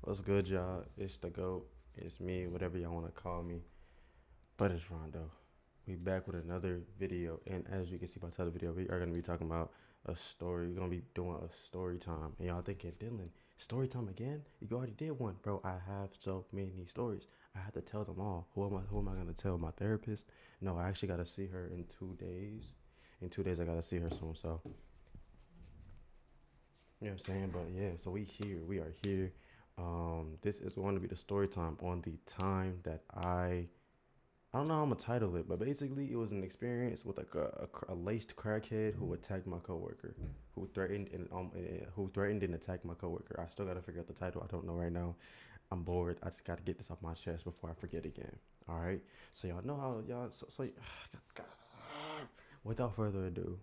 What's good, y'all? It's the GOAT. It's me, whatever y'all want to call me. But it's Rondo. We back with another video. And as you can see by the title of the video, we are going to be talking about a story. We're going to be doing a story time. And y'all thinking, Dylan, story time again? You already did one. Bro, I have so many stories. I have to tell them all. Who am I going to tell? My therapist? No, I actually got to see her in 2 days. In 2 days, I got to see her soon. So, you know what I'm saying? But yeah, so we are here. This is going to be the story time on the time that I don't know how I'm gonna title it, but basically it was an experience with like a laced crackhead who attacked my coworker, who threatened and attacked my coworker. I still gotta figure out the title. I don't know right now. I'm bored. I just gotta get this off my chest before I forget again. All right. So y'all know how y'all. Without further ado,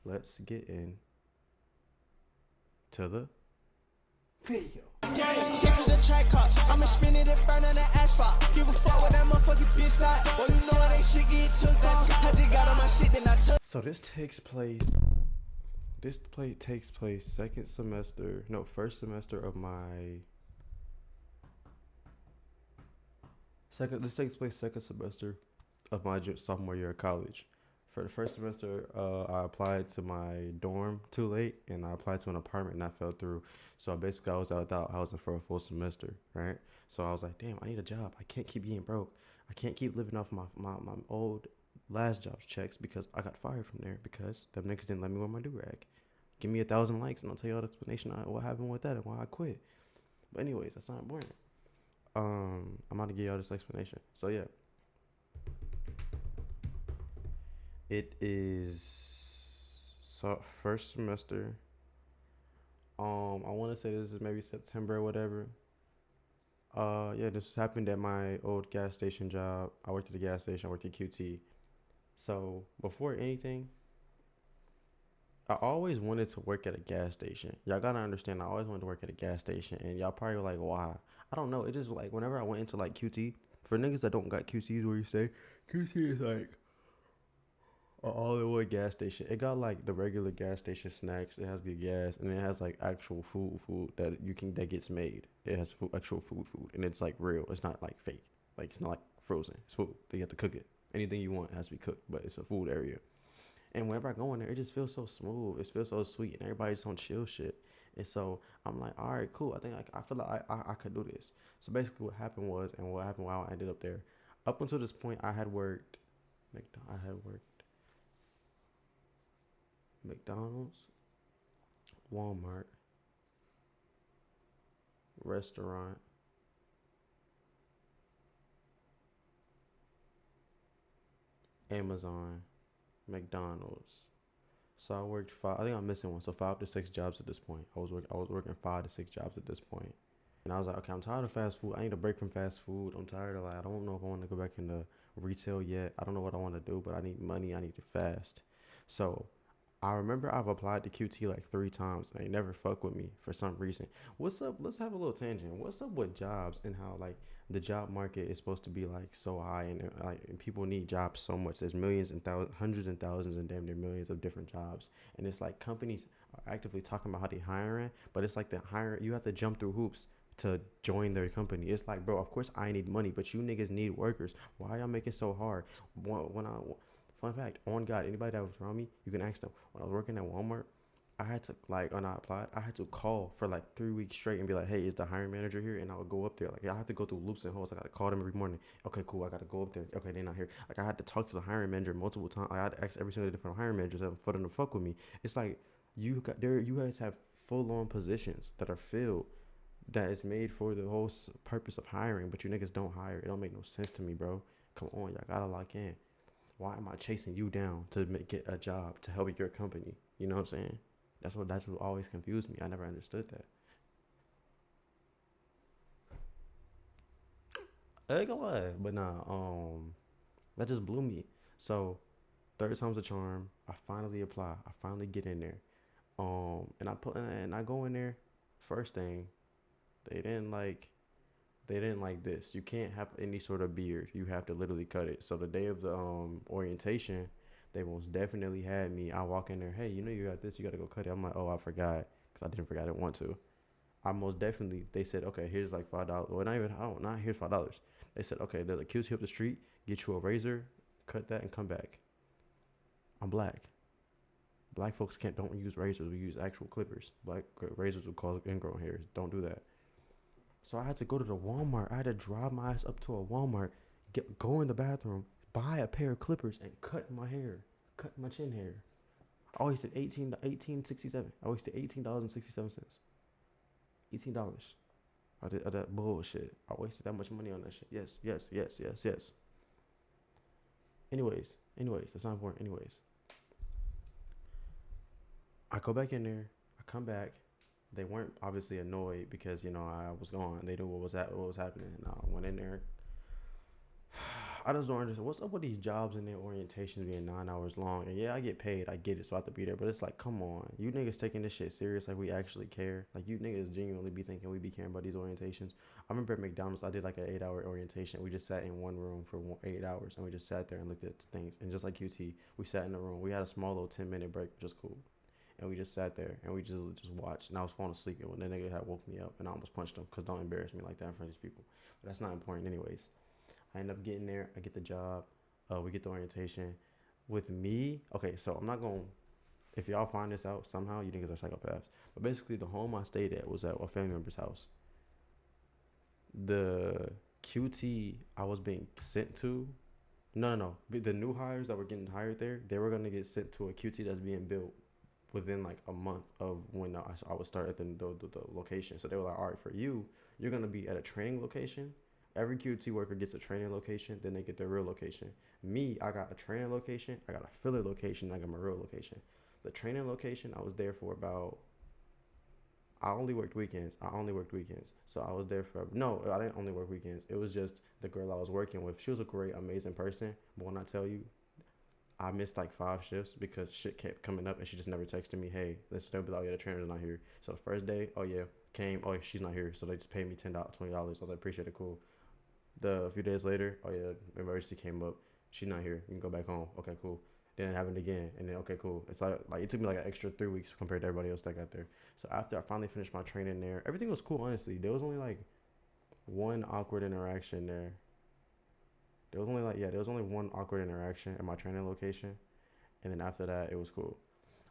let's get in to the video. Yeah, this is the track car. I'ma spin it and burn on the asphalt. Give a fuck with that motherfucking bitch not. Well, you know they shit get took off. I just got on my shit, then I took. So this takes place. This play takes place first semester of my second. This takes place second semester of my sophomore year of college. For the first semester, I applied to my dorm too late, and I applied to an apartment, and I fell through. So basically, I was without housing for a full semester, right? So I was like, damn, I need a job. I can't keep being broke. I can't keep living off my old last job's checks because I got fired from there because them niggas didn't let me wear my do-rag. Give me 1,000 likes, and I'll tell you all the explanation on what happened with that and why I quit. But anyways, that's not important. I'm about to give y'all this explanation. So yeah. It is first semester. I want to say this is maybe September or whatever. Yeah, this happened at my old gas station job. I worked at a gas station. I worked at QT. So before anything, I always wanted to work at a gas station. Y'all gotta understand, I always wanted to work at a gas station, and y'all probably were like, why? I don't know. It just like whenever I went into like QT, for niggas that don't got QTs, where you say QT is like all-in-one gas station. It got like the regular gas station snacks. It has good gas, and it has like actual food that gets made. It has actual food, and it's like real. It's not like fake. Like it's not like frozen. It's food. You have to cook it. Anything you want has to be cooked, but it's a food area. And whenever I go in there, it just feels so smooth. It feels so sweet, and everybody just on chill shit. And so I'm like, all right, cool. I think I feel like I could do this. So basically, what happened while I ended up there. Up until this point, I had worked McDonald's, Walmart, restaurant, Amazon, McDonald's. So I worked five. I think I'm missing one. So 5 to 6 jobs at this point. I was working 5 to 6 jobs at this point. And I was like, okay, I'm tired of fast food. I need a break from fast food. I'm tired of like, I don't know if I want to go back into retail yet. I don't know what I want to do, but I need money. I need it fast. So I remember I've applied to QT like 3 times and they never fuck with me for some reason. What's up? Let's have a little tangent. What's up with jobs and how like the job market is supposed to be like so high and people need jobs so much. There's millions and hundreds and thousands and damn near millions of different jobs. And it's like companies are actively talking about how they hiring, but it's like you have to jump through hoops to join their company. It's like, bro, of course I need money, but you niggas need workers. Why y'all making it so hard? Fun fact, on God, anybody that was around me, you can ask them. When I was working at Walmart, I had to, when I applied, I had to call for like 3 weeks straight and be like, hey, is the hiring manager here? And I would go up there. Like, I have to go through loops and holes. I got to call them every morning. Okay, cool. I got to go up there. Okay, they're not here. Like, I had to talk to the hiring manager multiple times. I had to ask every single different hiring manager for them to fuck with me. It's like, you guys have full-on positions that are filled that is made for the whole purpose of hiring, but you niggas don't hire. It don't make no sense to me, bro. Come on, y'all gotta lock in. Why am I chasing you down to get a job to help your company? You know what I'm saying? That's what always confused me. I never understood that. I ain't gonna lie, but nah, that just blew me. So, third time's a charm. I finally apply. I finally get in there. And I go in there. First thing, they didn't like they didn't like this. You can't have any sort of beard. You have to literally cut it. So the day of the orientation, they most definitely had me. I walk in there, hey, you know you got this. You got to go cut it. I'm like, oh, I forgot because I didn't forget. I didn't want to. I most definitely. They said, okay, here's like $5. Well, not even. Oh, not here's $5. They said, okay, there's a QT up the street. Get you a razor, cut that, and come back. I'm black. Black folks don't use razors. We use actual clippers. Black razors will cause ingrown hairs. Don't do that. So I had to go to the Walmart. I had to drive my ass up to a Walmart, go in the bathroom, buy a pair of clippers, and cut my hair, cut my chin hair. I wasted $18.67. I wasted $18.67. $18. I did that bullshit. I wasted that much money on that shit. Yes. Anyways, that's not important. Anyways, I go back in there. I come back. They weren't obviously annoyed because, you know, I was gone. They knew what was happening. And I went in there. I just don't understand. What's up with these jobs and their orientations being 9 hours long? And yeah, I get paid. I get it. So I have to be there. But it's like, come on. You niggas taking this shit serious like we actually care. Like, you niggas genuinely be thinking we be caring about these orientations. I remember at McDonald's, I did like an 8-hour orientation. We just sat in one room for 8 hours. And we just sat there and looked at things. And just like QT, we sat in the room. We had a small little 10-minute break, which was cool. And we just sat there and we just watched. And I was falling asleep. And when the nigga had woke me up and I almost punched him because don't embarrass me like that in front of these people. But that's not important anyways. I end up getting there. I get the job. We get the orientation. With me, okay, so I'm not going to, if y'all find this out somehow, you niggas are psychopaths. But basically, the home I stayed at was at a family member's house. The QT I was being sent to, no. The new hires that were getting hired there, they were going to get sent to a QT that's being built within like a month of when I would start at the location. So they were like, all right, for you, you're going to be at a training location. Every QT worker gets a training location, then they get their real location. Me, I got a training location, I got a filler location, I got my real location. The training location, I was there for about, I only worked weekends. So I was there for, no, I didn't only work weekends. It was just the girl I was working with. She was a great, amazing person. But when I tell you, I missed like 5 shifts because shit kept coming up and she just never texted me, hey, they'll be like, yeah, the trainer's not here. So the first day, oh yeah, came, oh, she's not here. So they just paid me $10, $20. I was like, appreciate it, cool. A few days later, oh yeah, emergency came up. She's not here. You can go back home. Okay, cool. Then it happened again, and then okay, cool. It's like it took me like an extra 3 weeks compared to everybody else that got there. So after I finally finished my training there, everything was cool. Honestly, there was only like one awkward interaction there. There was only one awkward interaction at my training location, and then after that, it was cool.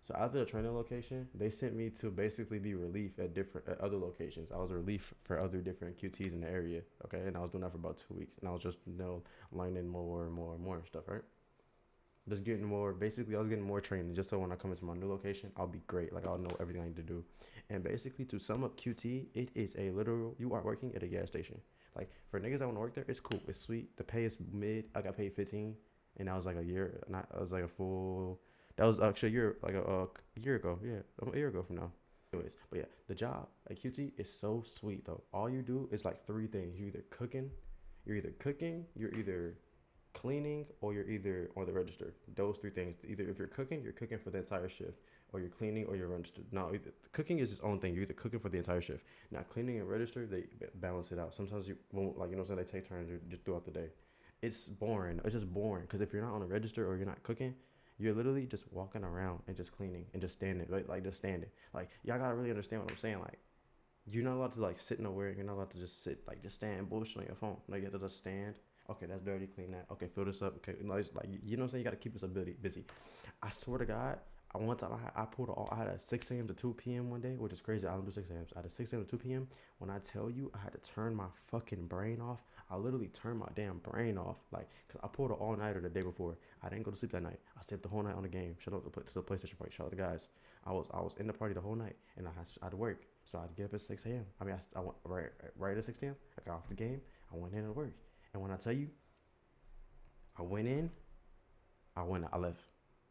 So after the training location, they sent me to basically be relief at other locations. I was a relief for other different QTs in the area, okay? And I was doing that for about 2 weeks. And I was just, learning more stuff, right? Just getting more, basically I was getting more training just so when I come into my new location, I'll be great. Like I'll know everything I need to do. And basically to sum up QT, it is a literal, you are working at a gas station. Like for niggas that want to work there, it's cool. It's sweet. The pay is mid. I got paid 15 and that was like a year. I was like a full... That was actually a year ago. Yeah, a year ago from now. Anyways, but yeah, the job at QT is so sweet though. All you do is like 3 things. You're either cooking, you're either cleaning, or you're either on the register. Those 3 things. Either if you're cooking for the entire shift, or you're cleaning, or you're registered. Now, cooking is its own thing. You're either cooking for the entire shift. Now, cleaning and register, they balance it out. Sometimes you won't, like, they take turns just throughout the day. It's boring. It's just boring because if you're not on a register or you're not cooking, you're literally just walking around and just cleaning and just standing, like just standing. Like y'all gotta really understand what I'm saying. Like you're not allowed to like sit nowhere. You're not allowed to just sit, like just stand bullshit on your phone. Like you have to just stand. Okay, that's dirty. Clean that. Okay, fill this up. Okay, like you know what I'm saying. You gotta keep us busy. I swear to God, one time I had a 6 a.m. to 2 p.m. one day, which is crazy. I don't do 6 a.m. I had a 6 a.m. to 2 p.m. When I tell you, I had to turn my fucking brain off. I literally turned my damn brain off, like, cause I pulled an all-nighter the day before. I didn't go to sleep that night. I slept the whole night on the game. Shout out to the PlayStation party. Shout out to the guys. I was in the party the whole night, and I had to work. So I'd get up at 6 a.m. I mean, I went right at 6 a.m. I got off the game. I went in to work, and when I tell you, I went in, I left.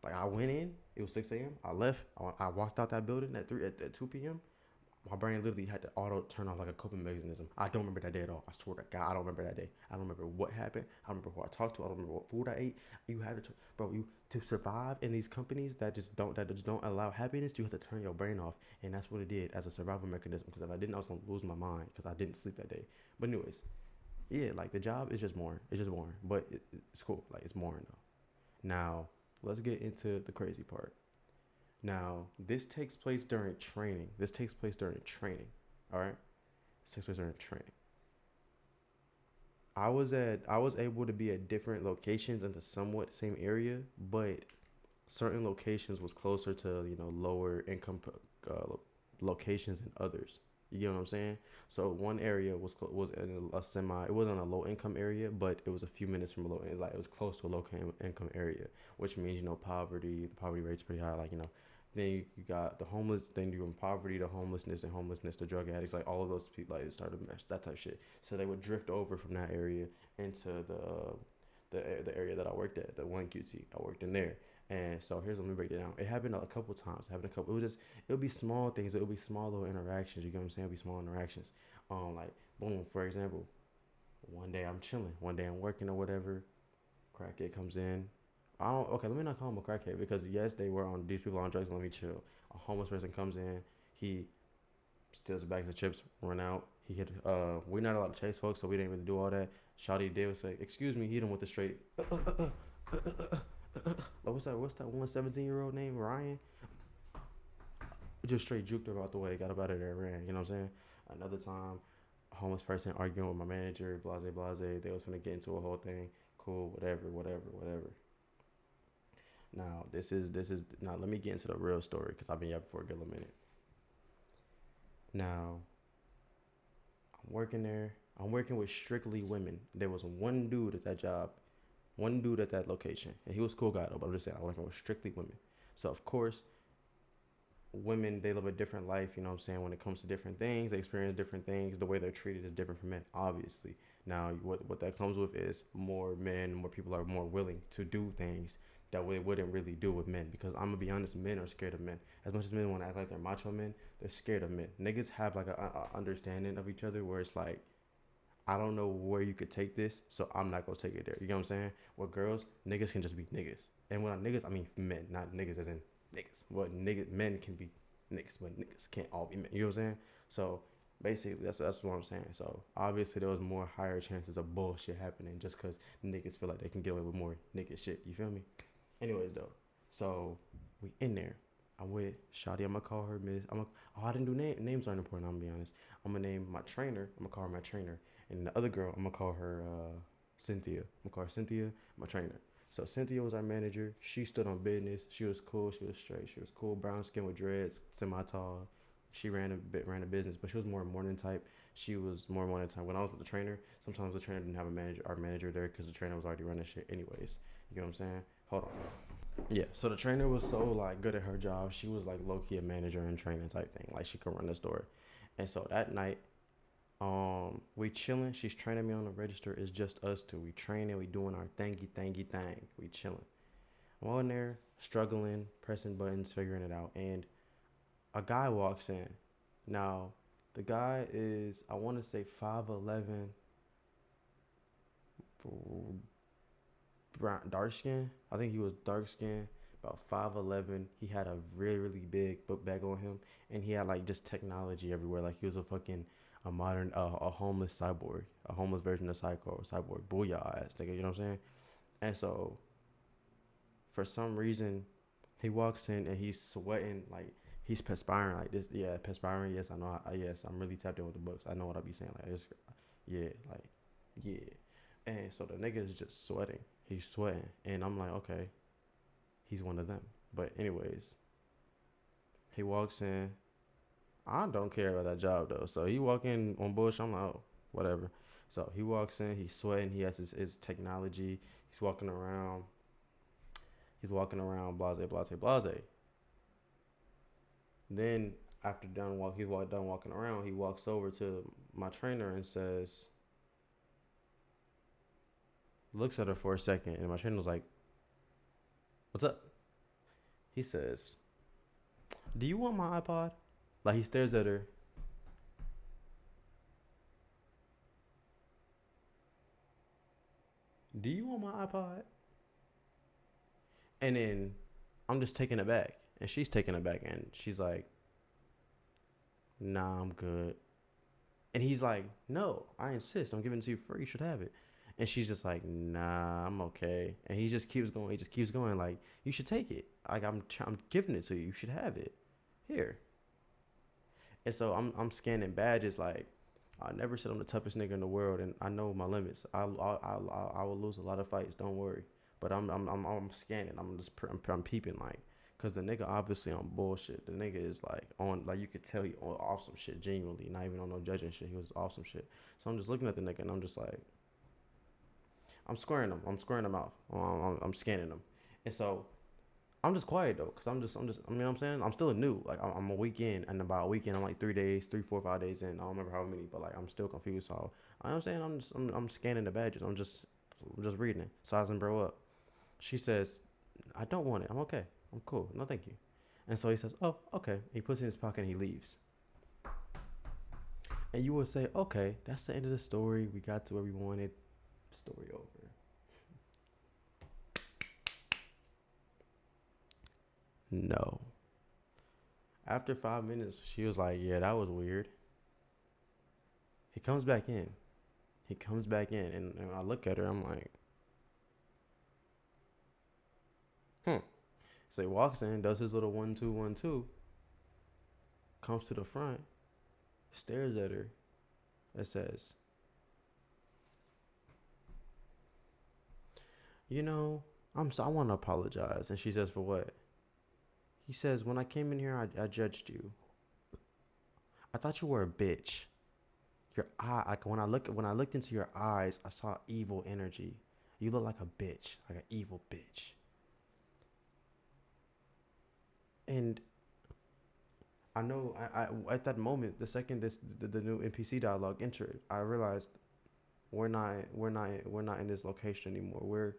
Like I went in, it was 6 a.m. I left. I walked out that building at 2 p.m. my brain literally had to auto turn off like a coping mechanism. I don't remember that day at all. I swear to God, I don't remember that day. I don't remember what happened. I don't remember who I talked to. I don't remember what food I ate. You have to, bro. You to survive in these companies that just don't allow happiness. You have to turn your brain off, and that's what it did as a survival mechanism. Because if I didn't, I was gonna lose my mind because I didn't sleep that day. But anyways, yeah, like the job is just boring. It's just boring, but it's cool. Like it's boring though. Now let's get into the crazy part. Now, this takes place during training. All right? This takes place during training. I was able to be at different locations in the somewhat same area, but certain locations was closer to, lower income locations than others. You get what I'm saying? So one area was in a semi. It wasn't a low income area, but it was a few minutes from a low. Like it was close to a low income area, which means poverty. The poverty rate's pretty high. Like then you got the homeless. Then you from poverty to homelessness, and homelessness to drug addicts. Like all of those people, like it started to mesh that type of shit. So they would drift over from that area into the area that I worked at, the one QT. I worked in there. And so let me break it down. It happened a couple times. It would be small things. It would be small little interactions. You get what I'm saying? It would be small interactions. Like boom, for example, one day I'm chilling. One day I'm working or whatever. Crackhead comes in. Let me not call him a crackhead because yes, these people are on drugs. Let me chill. A homeless person comes in. He steals a bag of chips, run out. He hit. We're not allowed to chase folks, so we didn't really do all that. Shawty did was say, "Excuse me," hit him with the straight. What's that 17-year-old name? Ryan? Just straight juked her out the way, got up out of there, ran. You know what I'm saying? Another time, a homeless person arguing with my manager, blase. They was finna get into a whole thing. Cool, whatever. Now, now let me get into the real story because I've been here for a good minute. Now, I'm working there. I'm working with strictly women. There was one dude at that job. One dude at that location, and he was a cool guy though, but I'm just saying, I'm working with strictly women. So of course, women, they live a different life, you know what I'm saying, when it comes to different things, they experience different things, the way they're treated is different from men, obviously. Now, what that comes with is more men, more people are more willing to do things that they wouldn't really do with men, because I'm gonna be honest, men are scared of men. As much as men want to act like they're macho men, they're scared of men. Niggas have like a understanding of each other where it's like, I don't know where you could take this, so I'm not gonna take it there. You know what I'm saying? With girls, niggas can just be niggas. And when I niggas, I mean men, not niggas as in niggas. But men can be niggas, but niggas can't all be men. You know what I'm saying? So basically, that's what I'm saying. So obviously, there was more higher chances of bullshit happening just because niggas feel like they can get away with more nigga shit. You feel me? Anyways, though, so we in there. I'm with Shawty. I'm gonna call her Miss. I didn't do names aren't important. I'm gonna be honest. I'm gonna name my trainer. I'm gonna call her my trainer. And the other girl, I'm gonna call her Cynthia. I'm gonna call her Cynthia, my trainer. So Cynthia was our manager. She stood on business. She was cool. She was straight. She was cool. Brown skin with dreads, semi-tall. She ran a business, but she was more morning type. She was more morning type. When I was with the trainer, sometimes the trainer didn't have our manager there because the trainer was already running shit anyways. You know what I'm saying? Hold on. Yeah, so the trainer was so like good at her job. She was like low-key a manager and training type thing. Like she could run the store. And so that night, we chilling. She's training me on the register. It's just us two. We training. We doing our thingy thing. We chilling. I'm on there struggling, pressing buttons, figuring it out, and a guy walks in. Now, the guy is, I want to say 5'11", brown, dark skin. I think he was dark skin, about 5'11". He had a really, really big book bag on him, and he had like just technology everywhere. Like he was a modern, a homeless cyborg, a homeless version of cyborg, booyah ass nigga, you know what I'm saying? And so, for some reason, he walks in and he's sweating, like, he's perspiring like this. Yeah, perspiring, yes, I know, yes, I'm really tapped in with the books. I know what I be saying, like, it's, yeah. And so the nigga is just sweating. He's sweating, and I'm like, okay, he's one of them. But anyways, he walks in. I don't care about that job though. So he walk in on bullshit. I'm like, oh, whatever. So he walks in. He's sweating. He has his technology. He's walking around. Blase. Then after done walking around, he walks over to my trainer and says, looks at her for a second, and my trainer was like, "What's up?" He says, "Do you want my iPod?" Like he stares at her, do you want my iPod? And then I'm just taken aback. And she's taken aback. And she's like, nah, I'm good. And he's like, no, I insist. I'm giving it to you for free. You should have it. And she's just like, nah, I'm okay. And he just keeps going. He just keeps going. Like, you should take it. Like, I'm giving it to you. You should have it. Here. And so I'm scanning badges. Like, I never said I'm the toughest nigga in the world, and I know my limits. I will lose a lot of fights. Don't worry. But I'm scanning. I'm peeping, like, cause the nigga obviously on bullshit. The nigga is like on, like, you could tell he on off some shit, genuinely, not even on no judging shit. He was off some shit. So I'm just looking at the nigga and I'm just like, I'm squaring him. I'm squaring him out. I'm scanning him, and so I'm just quiet though, cause I'm just. I mean, what I'm saying, I'm still new. Like, I'm a weekend, and about a weekend, I'm like 3 days, 3, 4, 5 days in. I don't remember how many, but like I'm still confused. So I'm saying, I'm scanning the badges. I'm just reading it, sizing bro up. She says, I don't want it. I'm okay. I'm cool. No, thank you. And so he says, oh, okay. He puts it in his pocket and he leaves. And you would say, okay, that's the end of the story. We got to where we wanted. Story over. No. After 5 minutes, she was like, yeah, that was weird. He comes back in. And I look at her. I'm like, So he walks in, does his little 1 2 1 2, comes to the front, stares at her, and says, you know, I want to apologize. And she says, for what? He says, when I came in here, I judged you. I thought you were a bitch. Your eye, like, when I looked into your eyes, I saw evil energy. You look like a bitch, like an evil bitch. And I know, I at that moment, the second the new NPC dialogue entered, I realized we're not in this location anymore. We're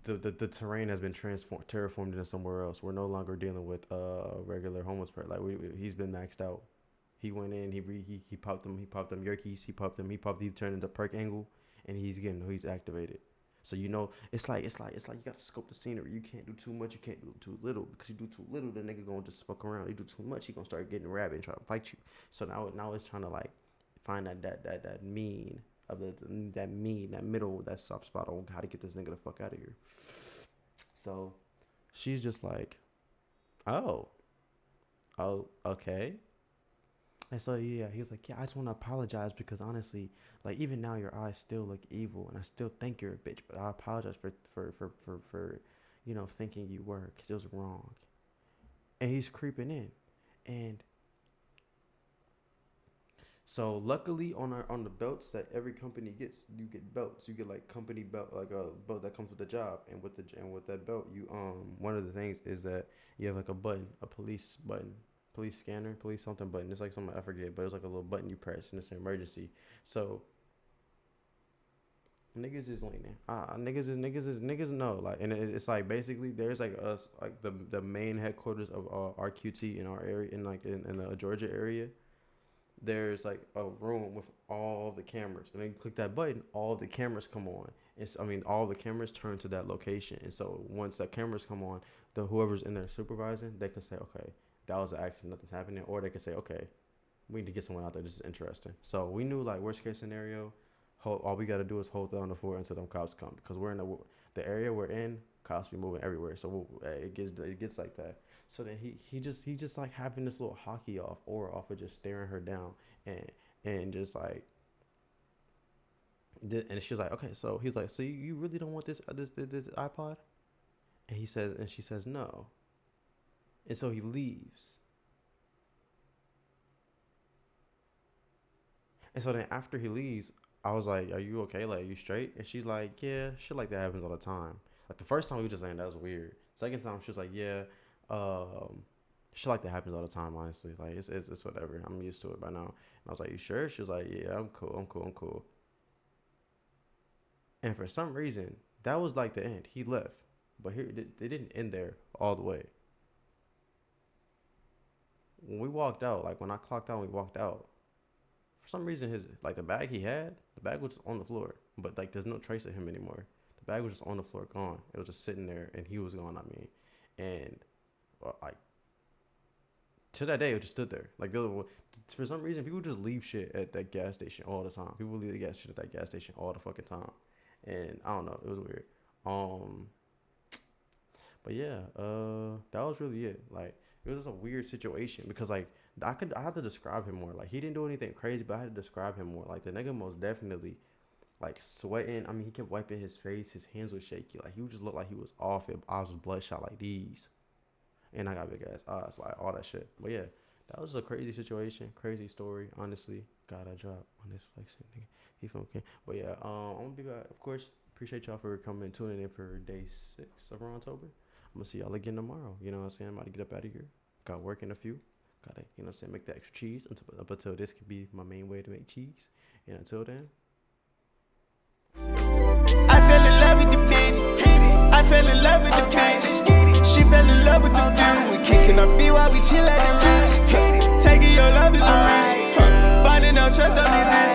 the terrain has been terraformed into somewhere else. We're no longer dealing with a regular homeless person. Like, he's been maxed out. He went in, he popped them yerkies, he turned into perk angle, and he's activated. So, you know, it's like you gotta scope the scenery. You can't do too much, you can't do too little, because you do too little, the nigga gonna just fuck around. You do too much, he gonna start getting rabid and try to fight you. So now it's trying to, like, find that mean of that middle, that soft spot on how to get this nigga the fuck out of here. So she's just like, oh, okay. And so, yeah, he was like, yeah, I just want to apologize because, honestly, like, even now your eyes still look evil, and I still think you're a bitch, but I apologize for you know, thinking you were, because it was wrong. And he's creeping in. And so, luckily, on the belts that every company gets, you get belts. You get, like, company belt, like a belt that comes with the job, and with that belt, you one of the things is that you have, like, a button, a police button. Police scanner, police something button. It's like something I forget, but it's like a little button you press and it's an emergency. So niggas is leaning. Niggas know. Like, and it's like, basically there's like us, like the main headquarters of RQT in our area, in the Georgia area. There's like a room with all the cameras, and then you click that button, all the cameras come on. All the cameras turn to that location, and so once the cameras come on, whoever's in there supervising, they can say, okay, that was an accident, nothing's happening. Or they could say, okay, we need to get someone out there. This is interesting. So we knew, like, worst case scenario, all we got to do is hold down the fort until them cops come. Because we're in the area we're in, cops be moving everywhere. So it gets like that. So then he just like having this little hockey aura off of just staring her down and just like, and she was like, okay, so he's like, so you really don't want this iPod? And she says no. And so he leaves. And so then after he leaves, I was like, are you okay? Like, are you straight? And she's like, yeah, shit like that happens all the time. Like, the first time we were just saying that was weird. Second time she was like, yeah, shit like that happens all the time, honestly. Like, it's whatever. I'm used to it by now. And I was like, you sure? She was like, yeah, I'm cool. And for some reason, that was like the end. He left. But here, they didn't end there all the way. When we walked out, like, when I clocked out and we walked out, For some reason, the bag he had, the bag was on the floor, but like there's no trace of him anymore. The bag was just on the floor, gone. It was just sitting there, and he was gone. And like to that day, it just stood there. Like for some reason, people just leave shit at that gas station all the time. People leave the gas shit at that gas station all the fucking time, and I don't know, it was weird. But yeah, that was really it. Like, it was just a weird situation because like I had to describe him more. Like, he didn't do anything crazy, but I had to describe him more. Like, the nigga most definitely like sweating. I mean, he kept wiping his face. His hands were shaky. Like, he would just look like he was off. His eyes was bloodshot like these. And I got big ass eyes, like all that shit. But yeah, that was a crazy situation, crazy story. Honestly, God, I dropped on this flexing nigga. He from okay. But yeah, I'm gonna be back. Of course, appreciate y'all for coming and tuning in for day 6 of October. I'm gonna see y'all again tomorrow. You know what I'm saying? I'm about to get up out of here. Got work in a few. Gotta, you know what I'm saying, make the extra cheese up until this could be my main way to make cheese. And until then. I fell in love with the bitch. I fell in love with the bitch. She fell in love with the view. We kicking our feet while we chill at the wrist. Taking your love is a risk. Finding out trust don't exist.